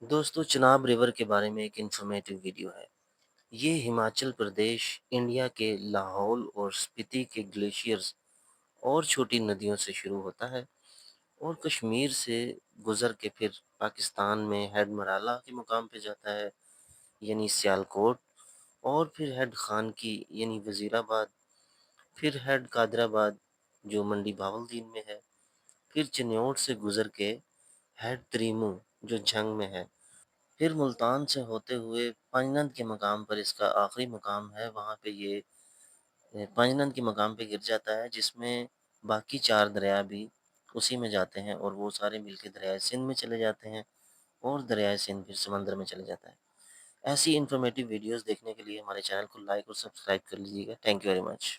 दोस्तों, चिनाब रिवर के बारे में एक इन्फॉर्मेटिव वीडियो है। ये हिमाचल प्रदेश, इंडिया के लाहौल और स्पीति के ग्लेशियर्स और छोटी नदियों से शुरू होता है और कश्मीर से गुजर के फिर पाकिस्तान में हेड मराला के मुकाम पे जाता है, यानी सियालकोट, और फिर हेड खान की यानी वजीराबाद, फिर हेड कादराबाद जो मंडी भावलदीन में है, फिर चिन्योट से गुजर के हेड त्रीमू जो झंग में है, फिर मुल्तान से होते हुए पंजनद के मकाम पर इसका आखिरी मकाम है, वहाँ पे ये पंजनद के मकाम पे गिर जाता है, जिसमें बाकी 4 दरिया भी उसी में जाते हैं और वो सारे मिलके दरियाए सिंध में चले जाते हैं और दरियाए सिंध फिर समंदर में चले जाता है। ऐसी इन्फॉर्मेटिव वीडियोज़ देखने के लिए हमारे चैनल को लाइक और सब्सक्राइब कर लीजिएगा। Thank you very much.